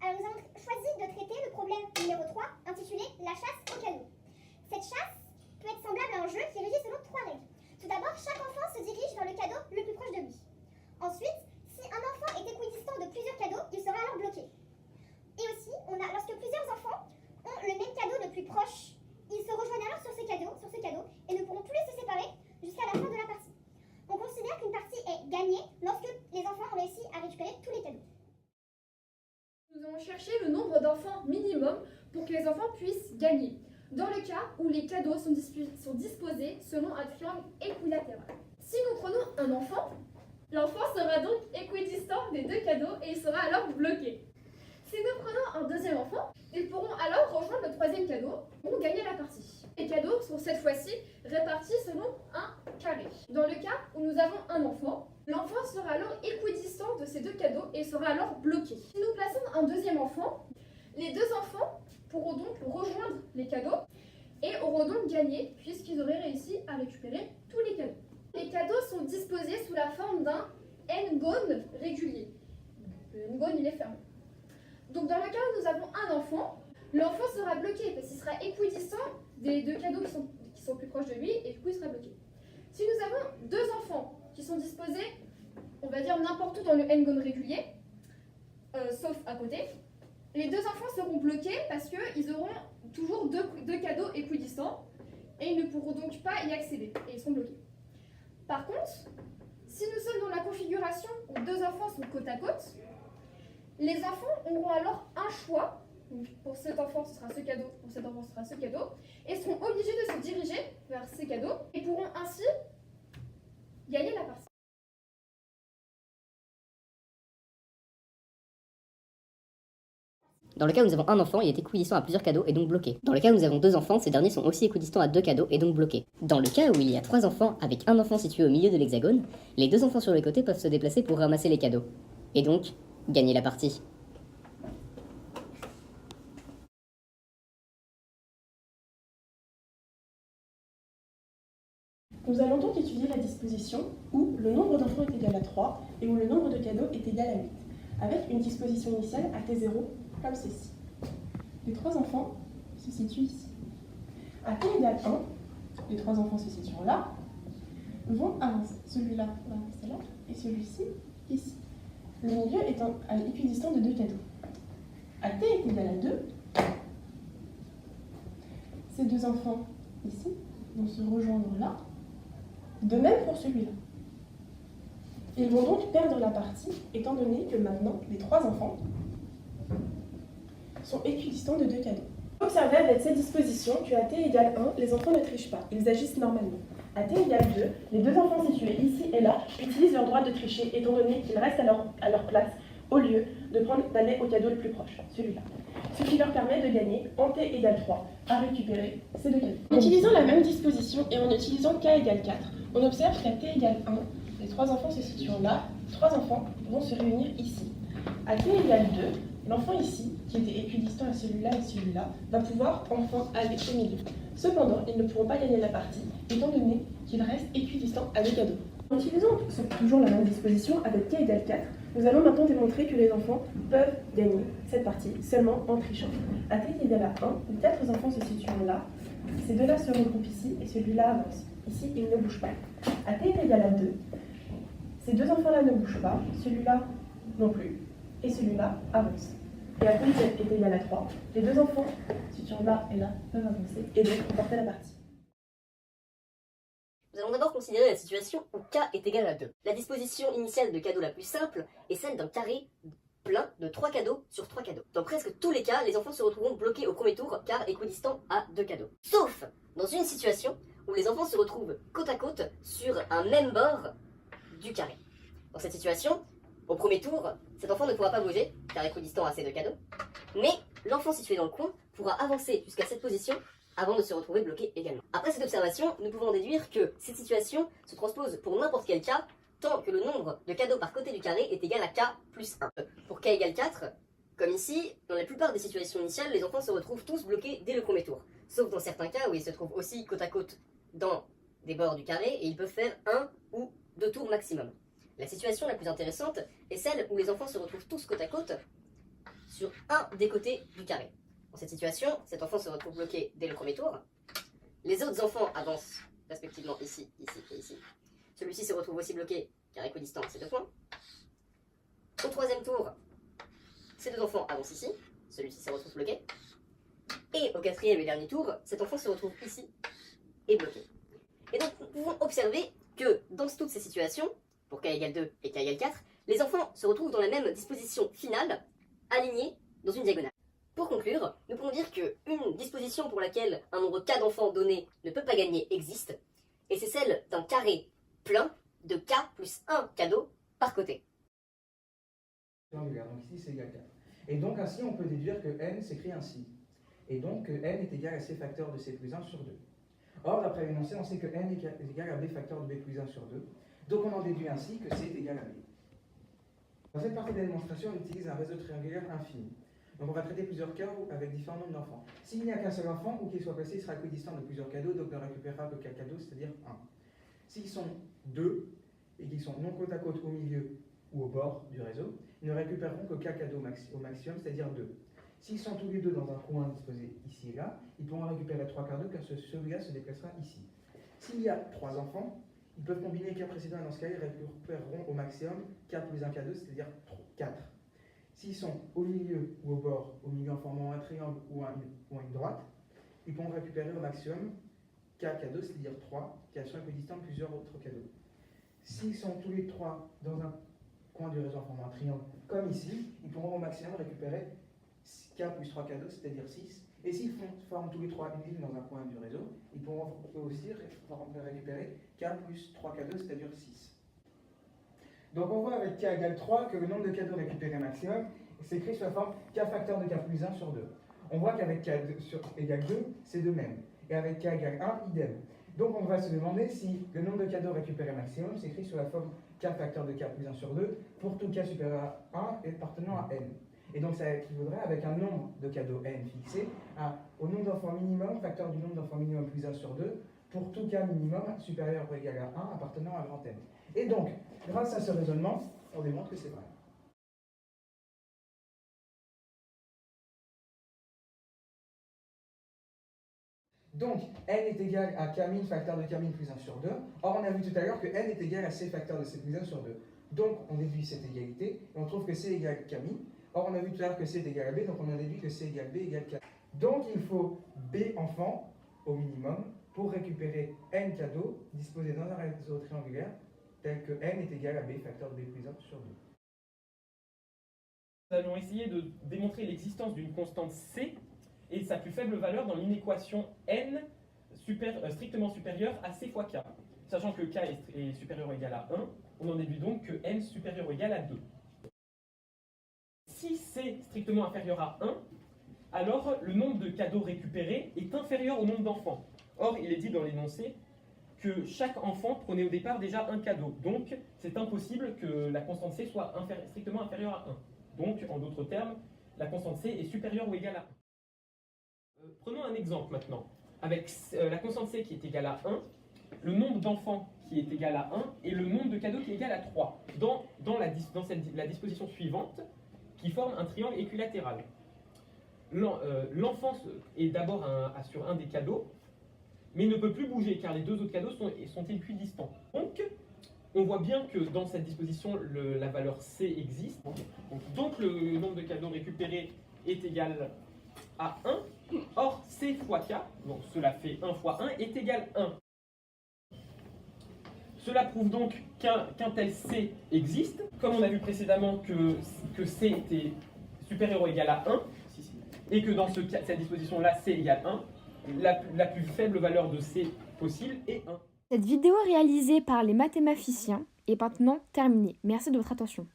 Alors nous avons choisi de traiter le problème numéro 3, intitulé La chasse aux cadeaux. Cette chasse peut être semblable à un jeu qui est régi selon 3 règles. Tout d'abord, chaque enfant se dirige vers le cadeau le plus proche de lui. Ensuite, si un enfant est équidistant de plusieurs cadeaux, il sera alors bloqué. Et aussi, lorsque plusieurs enfants ont le même cadeau le plus proche, ils se rejoignent alors sur ce cadeau, et ne pourront plus se séparer jusqu'à la fin de la partie. On considère qu'une partie est gagnée lorsque les enfants ont réussi à récupérer tous les cadeaux. Nous allons chercher le nombre d'enfants minimum pour que les enfants puissent gagner. Dans le cas où les cadeaux sont disposés selon un triangle équilatéral. Si nous prenons un enfant, l'enfant sera donc équidistant des 2 cadeaux et il sera alors bloqué. Si nous prenons un deuxième enfant, ils pourront alors rejoindre le 3e cadeau pour gagner la partie. Les cadeaux sont cette fois-ci répartis selon un carré. Dans le cas où nous avons un enfant, l'enfant sera alors équidistant de ces 2 cadeaux et sera alors bloqué. Si nous plaçons un deuxième enfant, les 2 enfants pourront donc rejoindre les cadeaux et auront donc gagné puisqu'ils auraient réussi à récupérer tous les cadeaux. Les cadeaux sont disposés sous la forme d'un n-gone régulier. Le n-gone il est fermé. Donc dans le cas où nous avons un enfant, l'enfant sera bloqué parce qu'il sera équidistant des 2 cadeaux qui sont plus proches de lui et du coup il sera bloqué. Si nous avons 2 enfants qui sont disposés, on va dire n'importe où dans le n-gone régulier, sauf à côté, les 2 enfants seront bloqués parce qu'ils auront toujours deux cadeaux équidistants et ils ne pourront donc pas y accéder et ils seront bloqués. Par contre, si nous sommes dans la configuration où 2 enfants sont côte à côte, les enfants auront alors un choix. Donc pour cet enfant, ce sera ce cadeau, pour cet enfant, ce sera ce cadeau, et seront obligés de se diriger vers ces cadeaux et pourront ainsi gagner la partie. Dans le cas où nous avons un enfant, il est équidistant à plusieurs cadeaux et donc bloqué. Dans le cas où nous avons 2 enfants, ces derniers sont aussi équidistants à 2 cadeaux et donc bloqués. Dans le cas où il y a 3 enfants avec un enfant situé au milieu de l'hexagone, les 2 enfants sur les côtés peuvent se déplacer pour ramasser les cadeaux. Et donc, gagner la partie. Nous allons donc étudier la disposition où le nombre d'enfants est égal à 3 et où le nombre de cadeaux est égal à 8, avec une disposition initiale à t0 comme ceci. Les 3 enfants se situent ici. À t égale 1, les 3 enfants se situant là, vont avancer. Celui-là va rester là et celui-ci ici. Le milieu étant équidistant de 2 cadeaux. À t est égal à 2, ces 2 enfants ici vont se rejoindre là. De même pour celui-là. Ils vont donc perdre la partie, étant donné que maintenant, les 3 enfants sont équidistants de 2 cadeaux. Observez avec cette disposition qu'à t égale 1, les enfants ne trichent pas, ils agissent normalement. À t égale 2, les 2 enfants situés ici et là utilisent leur droit de tricher, étant donné qu'ils restent à leur place, au lieu d'aller au cadeau le plus proche, celui-là. Ce qui leur permet de gagner, en t égale 3, à récupérer ces 2 cadeaux. En utilisant la même disposition et en utilisant k égale 4, on observe qu'à t égale 1, les 3 enfants se situant là, 3 enfants vont se réunir ici. À t égale 2, l'enfant ici, qui était équidistant à celui-là et celui-là, va pouvoir enfin aller au milieu. Cependant, ils ne pourront pas gagner la partie, étant donné qu'ils restent équidistants à 2 cadeaux. En utilisant toujours la même disposition avec k égale 4, nous allons maintenant démontrer que les enfants peuvent gagner cette partie seulement en trichant. À t égale à 1, les 4 enfants se situant là, ces 2-là se regroupent ici et celui-là avance. Ici, il ne bouge pas. À t est égal à 2, ces 2 enfants-là ne bougent pas, celui-là non plus, et celui-là avance. Et à t est égal à 3, les 2 enfants situant là et là peuvent avancer et donc remporter la partie. Nous allons d'abord considérer la situation où k est égal à 2. La disposition initiale de cadeau la plus simple est celle d'un carré plein de 3 cadeaux sur 3 cadeaux. Dans presque tous les cas, les enfants se retrouveront bloqués au premier tour car équidistants à 2 cadeaux. Sauf dans une situation où les enfants se retrouvent côte à côte sur un même bord du carré. Dans cette situation, au premier tour, cet enfant ne pourra pas bouger car équidistant à ces 2 cadeaux, mais l'enfant situé dans le coin pourra avancer jusqu'à cette position avant de se retrouver bloqué également. Après cette observation, nous pouvons déduire que cette situation se transpose pour n'importe quel cas tant que le nombre de cadeaux par côté du carré est égal à k plus 1. Pour k égale 4, comme ici, dans la plupart des situations initiales, les enfants se retrouvent tous bloqués dès le premier tour. Sauf dans certains cas où ils se trouvent aussi côte à côte dans des bords du carré et ils peuvent faire 1 ou 2 tours maximum. La situation la plus intéressante est celle où les enfants se retrouvent tous côte à côte sur un des côtés du carré. Dans cette situation, cet enfant se retrouve bloqué dès le premier tour. Les autres enfants avancent respectivement ici, ici et ici. Celui-ci se retrouve aussi bloqué car équidistant ces 2 points. Au troisième tour, ces 2 enfants avancent ici. Celui-ci se retrouve bloqué. Et au quatrième et dernier tour, cet enfant se retrouve ici et bloqué. Et donc nous pouvons observer que dans toutes ces situations, pour k égale 2 et k égale 4, les enfants se retrouvent dans la même disposition finale, alignés dans une diagonale. Pour conclure, nous pouvons dire qu'une disposition pour laquelle un nombre k d'enfants donné ne peut pas gagner existe, et c'est celle d'un carré plein de k plus 1 cadeau par côté. Donc ici c'est égal 4. Et donc ainsi on peut déduire que n s'écrit ainsi. Et donc que n est égal à c facteur de c plus 1 sur 2. Or d'après l'énoncé on sait que n est égal à b facteur de b plus 1 sur 2. Donc on en déduit ainsi que c est égal à b. Dans cette partie de la démonstration on utilise un réseau triangulaire infini. Donc on va traiter plusieurs cas avec différents nombres d'enfants. S'il n'y a qu'un seul enfant, où qu'il soit placé, il sera équidistant de plusieurs cadeaux, donc ne récupérera que k cadeaux, c'est-à-dire 1. S'ils sont 2 et qu'ils sont non côte à côte au milieu ou au bord du réseau, ils ne récupéreront que k cadeaux au maximum, c'est-à-dire 2. S'ils sont tous les deux dans un coin disposé ici et là, ils pourront récupérer 3 cadeaux car celui-là se déplacera ici. S'il y a 3 enfants, ils peuvent combiner les cas précédents et dans ce cas, ils récupéreront au maximum k plus 1 cadeau, c'est-à-dire 4. S'ils sont au milieu ou au bord, au milieu en formant un triangle ou une droite, ils pourront récupérer au maximum k cadeaux, c'est-à-dire 3, qui sont équidistants de plusieurs autres cadeaux. S'ils sont tous les 3 dans un coin du réseau en formant un triangle, comme ici, ils pourront au maximum récupérer k plus 3 cadeaux, c'est-à-dire 6. Et s'ils forment tous les 3 une ligne dans un coin du réseau, ils pourront aussi récupérer k plus 3 cadeaux, c'est-à-dire 6. Donc on voit avec k égale 3 que le nombre de cadeaux récupérés maximum s'écrit sous la forme k facteur de k plus 1 sur 2. On voit qu'avec k égale 2, c'est de même. Et avec k égale 1, idem. Donc on va se demander si le nombre de cadeaux récupérés maximum s'écrit sous la forme k facteur de k plus 1 sur 2 pour tout k supérieur à 1 et appartenant à n. Et donc ça équivaudrait avec un nombre de cadeaux n fixé au nombre d'enfants minimum, facteur du nombre d'enfants minimum plus 1 sur 2, pour tout k minimum supérieur ou égal à 1 appartenant à grand n. Et donc, grâce à ce raisonnement, on démontre que c'est vrai. Donc, n est égal à k min facteur de k min plus 1 sur 2. Or, on a vu tout à l'heure que n est égal à c facteur de c plus 1 sur 2. Donc, on déduit cette égalité, et on trouve que c égale k min. Or, on a vu tout à l'heure que c est égal à b, donc on a déduit que c égale b égale k. Donc, il faut b enfants, au minimum, pour récupérer n cadeaux disposés dans un réseau triangulaire, tel que n est égal à b facteur de b plus 1 sur 2. Nous allons essayer de démontrer l'existence d'une constante c et sa plus faible valeur dans l'inéquation n strictement supérieure à c fois k. Sachant que k est supérieur ou égal à 1, on en déduit donc que n supérieur ou égal à 2. Si c strictement inférieur à 1, alors le nombre de cadeaux récupérés est inférieur au nombre d'enfants. Or, il est dit dans l'énoncé que chaque enfant prenait au départ déjà un cadeau. Donc, c'est impossible que la constante c soit strictement inférieure à 1. Donc, en d'autres termes, la constante c est supérieure ou égale à 1. Prenons un exemple maintenant. Avec la constante c qui est égale à 1, le nombre d'enfants qui est égal à 1 et le nombre de cadeaux qui est égal à 3. Dans la disposition suivante, qui forme un triangle équilatéral. L'enfant est d'abord sur un des cadeaux, mais ne peut plus bouger car les deux autres cadeaux sont équidistants. Donc, on voit bien que dans cette disposition, la valeur C existe. Donc, le nombre de cadeaux récupérés est égal à 1. Or, C fois K, donc cela fait 1 fois 1, est égal à 1. Cela prouve donc qu'un tel C existe. Comme on a vu précédemment que C était supérieur ou égal à 1, et que dans cette disposition-là, C égale 1, la plus faible valeur de C possible est 1. Cette vidéo réalisée par les mathématiciens est maintenant terminée. Merci de votre attention.